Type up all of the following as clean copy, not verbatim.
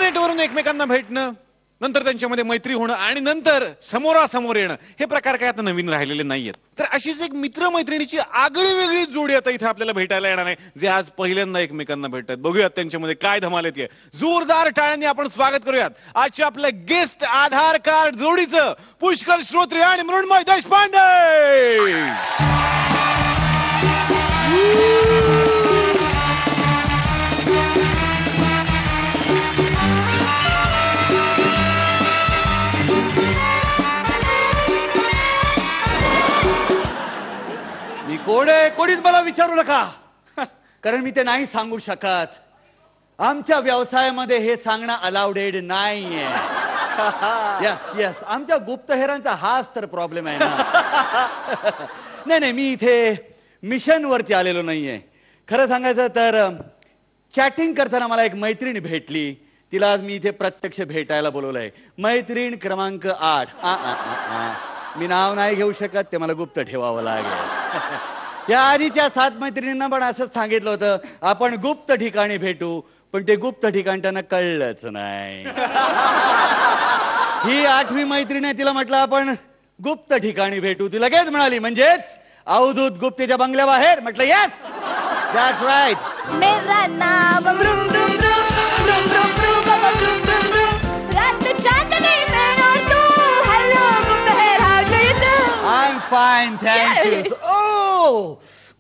इंटरनेटवरून एकमेकांना भेटणं, नंतर त्यांच्यामध्ये मैत्री होणं आणि नंतर समोरासमोर येणं, हे प्रकार काय आता नवीन राहिलेले नाहीयेत. तर अशीच एक मित्रमैत्रिणीची आगळी वेगळी जोडी आता इथे आपल्याला भेटायला येणार आहे, जे आज पहिल्यांदा एकमेकांना भेटतात. बघूयात त्यांच्यामध्ये काय धमाल येते. जोरदार टाळ्यांनी आपण स्वागत करूयात आजच्या आपल्या गेस्ट आधार कार्ड जोडीचं, पुष्कर श्रोत्री आणि मृण्मय देशपांडे. कोणीच मला विचारू नका, कारण मी ते नाही सांगू शकत. आमच्या व्यवसायामध्ये हे सांगणं अलाउडेड नाहीये. यस यस, आमच्या गुप्तहेरांचा हाच तर प्रॉब्लेम आहे ना. नाही, मी इथे मिशन वरती आलेलो नाहीये. खरं सांगायचं तर चॅटिंग करताना मला एक मैत्रीण भेटली. तिला आज मी इथे प्रत्यक्ष भेटायला बोलवलंय. मैत्रीण क्रमांक 8. मी नाव नाही घेऊ शकत, ते मला गुप्त ठेवावं लागेल. या आधीच्या 7 मैत्रिणींना पण असंच सांगितलं होतं, आपण गुप्त ठिकाणी भेटू, पण ते गुप्त ठिकाण त्यांना कळलंच नाही. ही 8वी मैत्रीण आहे, तिला म्हटलं आपण गुप्त ठिकाणी भेटू. ती लगेच म्हणाली, म्हणजेच अवधूत गुप्तेच्या बंगल्याबाहेर. म्हटलं येस, दॅट्स राईट. मेरा नाम broom broom broom broom broom broom broom broom broom, रात चांदनी में और तू, हेलो गुप्तहेर, how do you do? I am fine, thank you.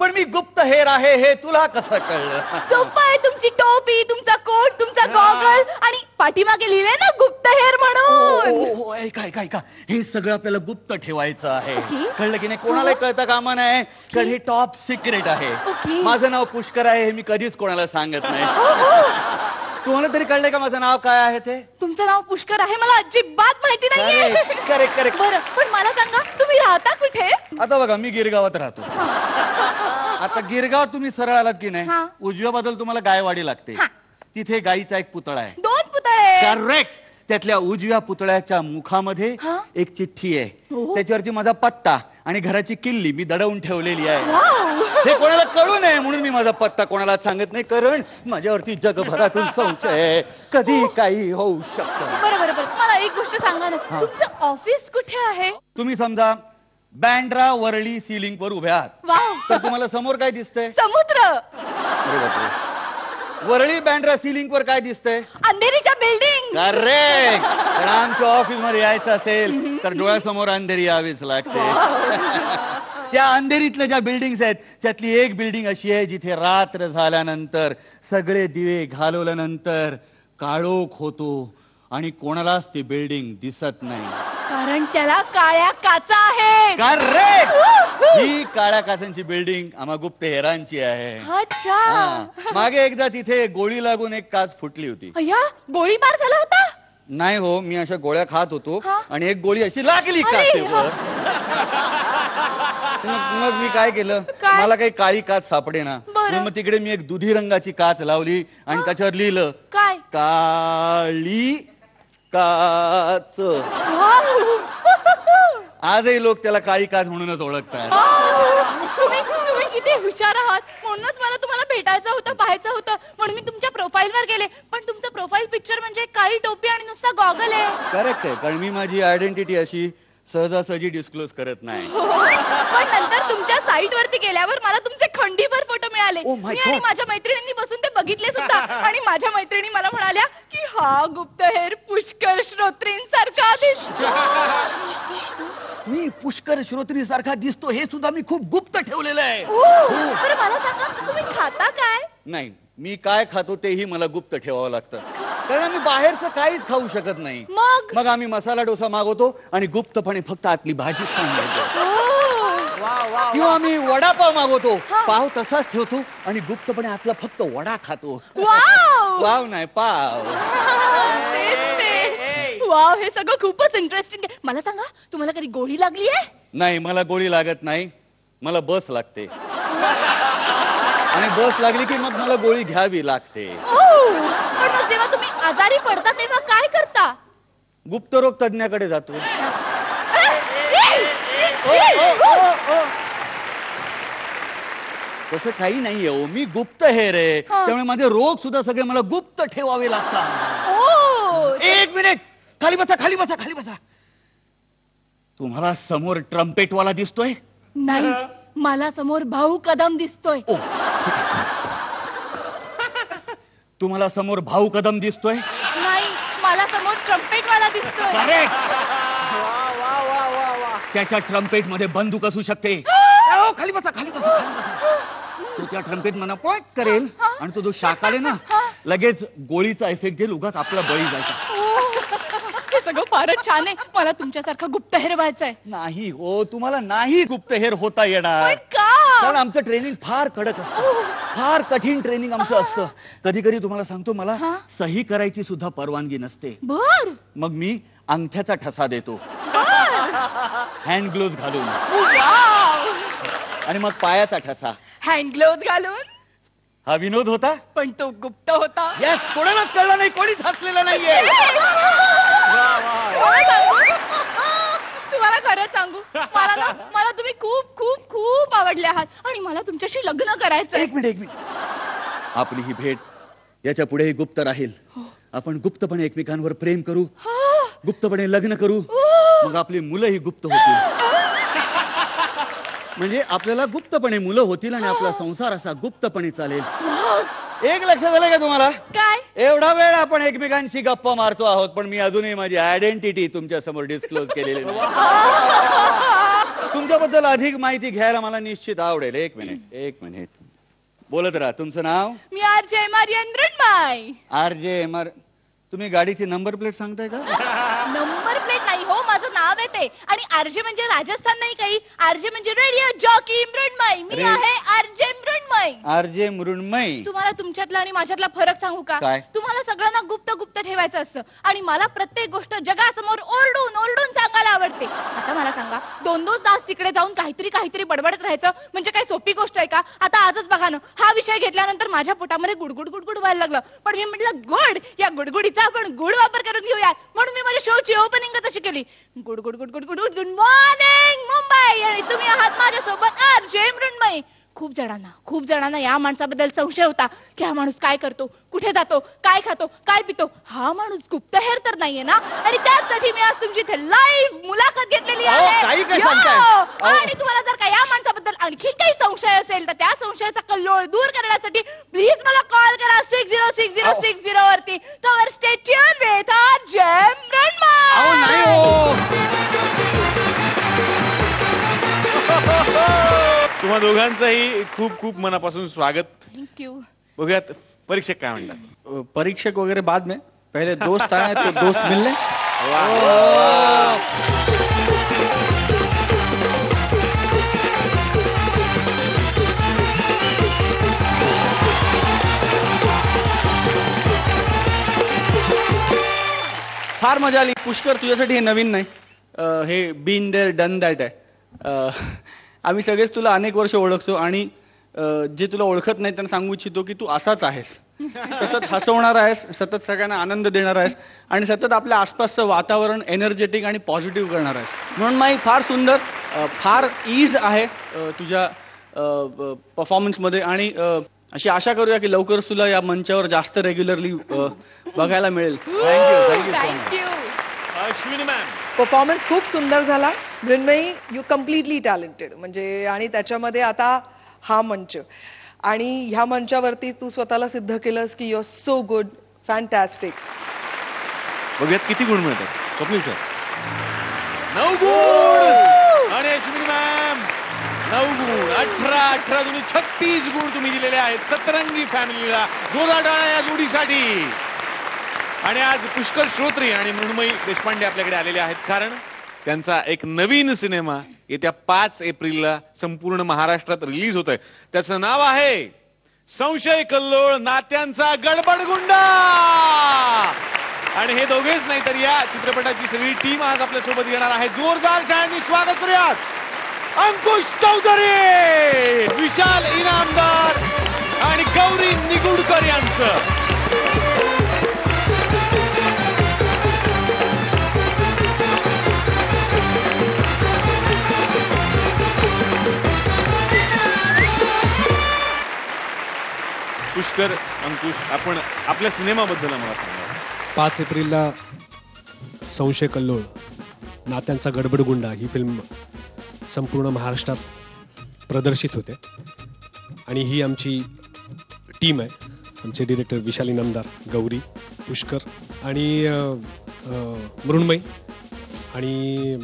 पण मी गुप्तहेर आहे हे तुला कसं कळलं? सोपं आहे, तुमची टोपी, तुमचा कोट, तुमचा गॉगल आणि पाठीमागे लिहिलंय ना गुप्तहेर म्हणून. ऐका, हे सगळं आपल्याला गुप्त ठेवायचं आहे. कळलं की नाही? कोणाला कळता कामा नाही, कारण हे टॉप सिक्रेट आहे. माझं नाव पुष्कर आहे, हे मी कधीच कोणाला सांगत नाही. तुम्हाला तरी कळलंय का माझं नाव काय आहे ते? तुमचं नाव पुष्कर आहे मला अजिबात माहिती नाहीये. करेक्ट. बरं, पण मला सांगा तुम्ही राहता कुठे? आता बघा, मी गिरगावात राहतो. आता गिरगाव तुम्ही सरळ आलात की नाही, उजव्या बाजूला तुम्हाला गायवाडी लागते. तिथे गाईचा एक पुतळा आहे. 2 पुतळे. करेक्ट. त्यातल्या उजव्या पुतळ्याच्या मुखामध्ये एक चिठ्ठी आहे. त्याच्यावरती माझा पत्ता आणि घराची किल्ली मी दडवून ठेवलेली आहे. हे कोणाला कळू नये म्हणून मी माझा पत्ता कोणाला सांगत नाही, कारण माझ्यावरती जगभरातून संशय आहे, कधी काही होऊ शकतं. बरं, मला एक गोष्ट सांगा ना, तुमचं ऑफिस कुठे आहे? तुम्ही समजा बँड्रा वरळी सिलिंग वर उभ्या आहात, तर तुम्हाला समोर काय दिसतंय? समुद्र. अरे बापरे. वरळी बँड्रा सिलिंग वर काय दिसतंय? अंधेरीच्या बिल्डिंग. करेक्ट. पण आमच्या ऑफिस मध्ये यायचं असेल तर डोळ्यासमोर अंधेरी यावीच लागते. त्या अंधेरीतल्या ज्या बिल्डिंग्स आहेत, त्यातली एक बिल्डिंग अशी आहे जिथे रात्र झाल्यानंतर सगळे दिवे घालवल्यानंतर काळोख होतो आणि कोणालाच ती बिल्डिंग दिसत नाही, कारण त्याला काळ्या काचा आहे. करेक्ट. ही काळ्या काचांची बिल्डिंग आम्हा गुप्तहेरांची आहे. अच्छा. मागे एकदा तिथे गोळी लागून एक काच फुटली होती. गोळीबार झाला होता? नाही हो, मी अशा गोळ्या खात होतो आणि एक गोळी अशी लागली काचेवर. मग मी काय केलं, मला काही काळी काच सापडे ना, मग तिकडे मी एक दुधी रंगाची काच लावली आणि त्याच्यावर लिहिलं काय, काळी काच. आजही लोक त्याला काळी काच म्हणूनच ओळखतात. तुम्ही किती हुशार आहात. म्हणूनच मला तुम्हाला भेटायचं होतं, पाहायचं होतं, म्हणून मी तुमच्या प्रोफाईलवर गेले. पण तुमचं प्रोफाईल पिक्चर म्हणजे काळी टोपी आणि नुसता गॉगल आहे. करेक्ट आहे, कारण मी माझी आयडेंटिटी अशी सहजासहजी डिस्क्लोज करत नाही. पण नंतर तुमच्या साईट वरती गेल्यावर मला तुमचे खंडीभर फोटो मिळाले. मी आणि माझ्या मैत्रिणींनी बसून ते बघितले सुद्धा. आणि माझ्या मैत्रिणी मला म्हणाल्या की हा गुप्तहेर पुष्कर श्रोत्रींसारखा दिसतो. मी पुष्कर श्रोत्रीसारखा दिसतो हे सुद्धा मी खूप गुप्त ठेवलेलं आहे. बरं मला सांगा, तुम्ही खाता काय? नाही, मी काय खातो तेही मला गुप्त ठेवावं लागतं, कारण आम्ही बाहेरचं काहीच खाऊ शकत नाही. मग आम्ही मसाला डोसा मागवतो आणि गुप्तपणे फक्त आतली भाजीच खाऊन घेतो. किंवा आम्ही वडापाव मागवतो, पाव तसाच ठेवतो आणि गुप्तपणे आतला फक्त वडा खातो. पाव नाही, पाव. वाव, हे सगळं खूपच इंटरेस्टिंग आहे. मला सांगा, तुम्हाला कधी गोळी लागली आहे? नाही, मला गोळी लागत नाही, मला बस लागते. आणि बस लागली की मग मला गोळी घ्यावी लागते. पण मग जेव्हा तुम्ही आजारी पडता तेव्हा काय करता? गुप्तरोग तज्ञाकडे जातो. तसं काही नाहीये, मी गुप्तहेर आहे, त्यामुळे माझे रोग सुद्धा सगळे मला गुप्त ठेवावे लागतात. एक मिनिट, खाली बसा, खाली बसा, खाली बसा. तुम्हाला समोर ट्रम्पेटवाला दिसतोय? नाही, मला समोर भाऊ कदम दिसतोय. ओ, तुम्हाला समोर भाऊ कदम दिसतोय? नाही, मला समोर ट्रम्पेटवाला दिसतोय. करेक्ट. त्याच्या ट्रम्पेट मध्ये बंदूक असू शकते. खाली बसा, खाली बसा, खाली बसा. तो त्या ट्रम्पेट मना पॉइंट करेल आणि तो जो शाक आले ना लगेच गोळीचा इफेक्ट देईल, उगाच आपला बळी जायचा. हे सगळं फारच छान आहे. मला तुमच्यासारखं गुप्तहेर व्हायचंय. नाही हो, तुम्हाला नाही गुप्तहेर होता येणार. पण का? कारण आमचं ट्रेनिंग फार कडक असतं, फार कठीण ट्रेनिंग आमचं असतं. कधी कधी तुम्हाला सांगतो, मला सही करायची सुद्धा परवानगी नसते. बर. मग मी अंगठ्याचा ठसा देतो, हँड ग्लोव्ह घालून. आणि मग पायाचा ठसा. हँड ग्लोव्ह घालून. हा विनोद होता, पण तो गुप्त होता. येस. कोणालाच कळलं नाही, कोणीच हसलेलं नाहीये. तुम्हाला खरंच सांगू, मला तुम्ही खूप खूप खूप आवडले आहात आणि मला तुमच्याशी लग्न करायचं. एक मिनिट, एक मिनिट. आपली ही भेट याच्या पुढेही गुप्त राहील. आपण गुप्तपणे एकमेकांवर प्रेम करू, गुप्तपणे लग्न करू, मग आपली मुलंही गुप्त होतील. म्हणजे आपल्याला गुप्तपणे मुलं होतील आणि आपला संसार असा गुप्तपणे चालेल. एक लक्षात आलं का तुम्हाला? काय? एवढा वेळ आपण एकमेकांशी गप्पा मारतो आहोत, पण मी अजूनही माझी आयडेंटिटी तुमच्या समोर डिस्क्लोज केलेली नाही. तुमच्याबद्दल अधिक माहिती घ्यायला मला निश्चित आवडेल. एक मिनिट बोलत राहा. तुमचं नाव? मी आरजे मारियन मृण्मय. आरजे तुम्ही गाडीची नंबर प्लेट सांगताय का? नंबर प्लेट नाही हो, माझं नाव आहे ते. आणि आरजे म्हणजे राजस्थान नाही काही, आरजे म्हणजे रेडिओ जॉकी मृण्मय. मी आहे आरजे मृण्मय. आरजे मृण्मय. तुम्हाला तुमच्यातला आणि माझ्यातला फरक सांगू का? काय? तुम्हाला सगळ्यांना गुप्त गुप्त ठेवायचं असतं आणि मला प्रत्येक गोष्ट जगासमोर ओरडून ओरडून सांगायला आवडते. आता मला सांगा, 2-2 तास तिकडे जाऊन काहीतरी बडबडत राहायचं म्हणजे काही सोपी गोष्ट आहे का? आता आजच बघा ना, हा विषय घेतल्यानंतर माझ्या पोटामध्ये गुडगुड गुडगुड व्हायला लागलं. पण मी म्हटलं गुड, या गुडगुडीचा आपण गुड वापर करून घेऊया. म्हणून मी माझ्या शोची ओपनिंग तशी केली. Good good good good good good good morning Mumbai. आणि तुम्ही आहात माझ्यासोबत आरजे मृण्मय. खूप जणांना या माणसाबद्दल संशय होता की हा माणूस काय करतो, कुठे जातो, काय खातो, काय पितो. हा माणूस गुप्तहेर तर नाहीये ना? आणि त्यासाठी मी आज तुमची इथे लाईव्ह मुलाखत घेतलेली आहे. आणि तुम्हाला जर का या माणसाबद्दल आणखी काही संशय असेल तर त्या संशयाचा कल्लोळ दूर करण्यासाठी प्लीज मला कॉल करा 606060 वरती. तर स्टे ट्यून विथ आरजे मृण्मय. तुम्हा दोघांचंही खूप खूप मनापासून स्वागत. थँक्यू. बघूयात परीक्षक काय म्हणतात. परीक्षक वगैरे बाद में, पहले दोस्त आए तो दोस्त मिलने. फार मजा आली. पुष्कर, तुझ्यासाठी हे नवीन नाही, हे बीन देअर डन दॅट आहे. आम्ही सगळेच तुला अनेक वर्ष ओळखतो आणि जे तुला ओळखत नाही त्यांना सांगू इच्छितो की तू असाच आहेस. सतत हसवणार आहेस, सतत सगळ्यांना आनंद देणार आहेस आणि सतत आपल्या आसपासचं वातावरण एनर्जेटिक आणि पॉझिटिव्ह करणार आहेस. म्हणून माई फार सुंदर, फार ईज आहे तुझ्या परफॉर्मन्समध्ये. आणि अशी आशा करूया की लवकरच तुला या मंचावर जास्त रेग्युलरली बघायला मिळेल. थँक्यू. अश्विनी मॅम, परफॉर्मन्स खूप सुंदर झाला. Mrinmayi, you completely talented. म्हणजे आणि त्याच्यामध्ये आता हा मंच आणि ह्या मंचावरती तू स्वतःला सिद्ध केलंस की you are so good, fantastic. बघूयात किती गुण मिळतात. स्वप्नील सर 9 गुण आणि अश्विनी मॅम 9 गुण. 18 दोन्ही 36 गुण तुम्ही दिलेले आहेत सतरंगी फॅमिलीला. जोरदार टाळ्या या जोडीसाठी. आणि आज पुष्कर श्रोत्री आणि मृण्मयी देशपांडे आपल्याकडे आलेले आहेत कारण त्यांचा एक नवीन सिनेमा येत्या 5 एप्रिलला संपूर्ण महाराष्ट्रात रिलीज होतोय. त्याचं नाव आहे संशय कल्लोळ नात्यांचा गडबडगुंडा. आणि हे दोघेच नाही तर या चित्रपटाची सगळी टीम आज आपल्यासोबत येणार आहे. जोरदार टाळ्यांनी स्वागत करूयात अंकुश चौधरी, विशाल इनामदार आणि गौरी निगुडकर यांचं. पुष्कर, अंकुश, आपण आपल्या सिनेमाबद्दल मला सांगा. 5 एप्रिलला संशय कल्लोळ नात्यांचा गडबडगुंडा ही फिल्म संपूर्ण महाराष्ट्रात प्रदर्शित होते आणि ही आमची टीम आहे. आमचे डिरेक्टर विशाल इनामदार, गौरी, पुष्कर आणि मृण्मयी आणि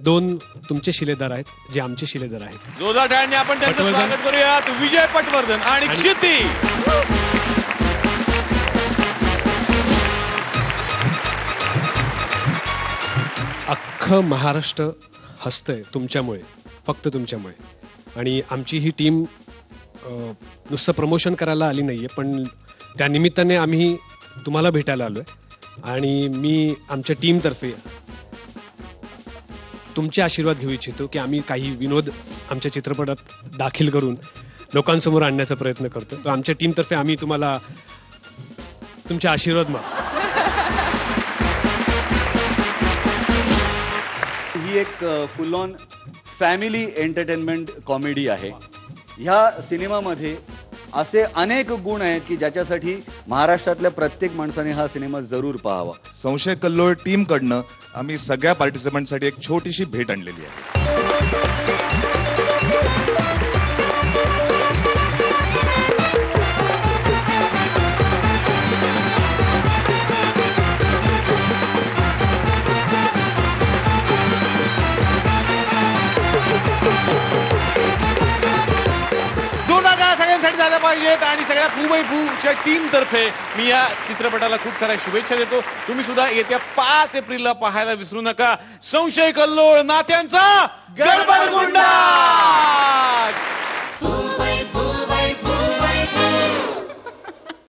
2 तुमचे शिलेदार आहेत जे आमचे शिलेदार आहेत. जोरदार टाळ्यांनी आपण त्यांचं पटवर्धन. स्वागत करूयात. विजय पटवर्धन आणि क्षिती. अख्खं महाराष्ट्र हसतंय तुमच्यामुळे, फक्त तुमच्यामुळे. आणि आमची ही टीम नुसतं प्रमोशन करायला आली नाहीये, पण त्या निमित्ताने आम्ही तुम्हाला भेटायला आलोय. आणि मी आमच्या टीमतर्फे तुमचे आशीर्वाद घेऊ इच्छितो की आम्ही काही विनोद आमच्या चित्रपटात दाखल करून लोकांसमोर आणण्याचा प्रयत्न करतो. तर आमच्या टीमतर्फे आम्ही तुम्हाला तुमचे आशीर्वाद मागतो. ही एक फुल ऑन फॅमिली एंटरटेनमेंट कॉमेडी आहे. ह्या सिनेमामध्ये असे अनेक गुण आहेत की ज्याच्यासाठी महाराष्ट्रातल्या प्रत्येक माणसाने हा सिनेमा जरूर पाहावा. संशय कल्लोळ टीम कडनं आम्ही सगळ्या पार्टिसिपंटसाठी एक छोटीशी भेट आणलेली आहे. सगळ्यांसाठी झाल्या पाहिजेत आणि सगळ्या फूच्या टीम तर्फे मी या चित्रपटाला खूप साऱ्या शुभेच्छा देतो. तुम्ही सुद्धा येत्या 5 एप्रिलला पाहायला विसरू नका संशय कल्लोळ नात्यांचा गडबडगुंडा.